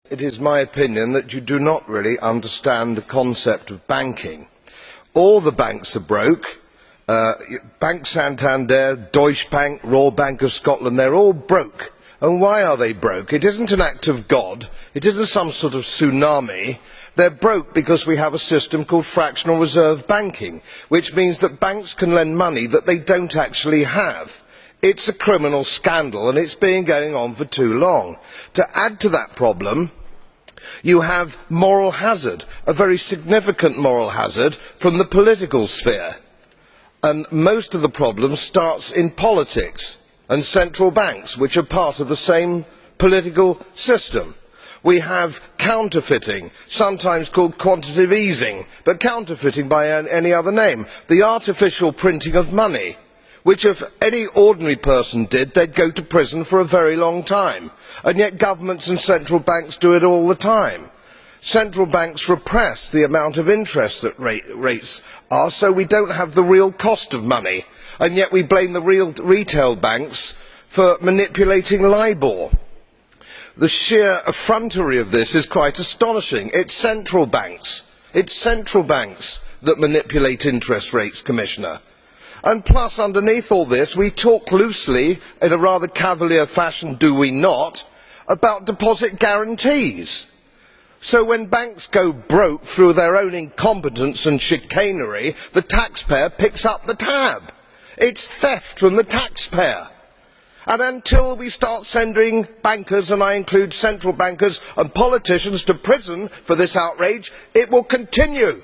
It is my opinion that you do not really understand the concept of banking. All the banks are broke. Bank Santander, Deutsche Bank, Royal Bank of Scotland, they're all broke. And why are they broke? It isn't an act of God. It isn't some sort of tsunami. They're broke because we have a system called fractional reserve banking, which means that banks can lend money that they don't actually have. It's a criminal scandal and it's been going on for too long. To add to that problem, you have moral hazard, a very significant moral hazard from the political sphere. And most of the problem starts in politics and central banks, which are part of the same political system. We have counterfeiting, sometimes called quantitative easing, but counterfeiting by any other name. The artificial printing of money, which if any ordinary person did, they'd go to prison for a very long time. And yet governments and central banks do it all the time. Central banks repress the amount of interest that rates are, so we don't have the real cost of money. And yet we blame the retail banks for manipulating LIBOR. The sheer effrontery of this is quite astonishing. It's central banks that manipulate interest rates, Commissioner. And plus, underneath all this, we talk loosely, in a rather cavalier fashion, do we not, about deposit guarantees. So when banks go broke through their own incompetence and chicanery, the taxpayer picks up the tab. It's theft from the taxpayer. And until we start sending bankers, and I include central bankers and politicians, to prison for this outrage, it will continue.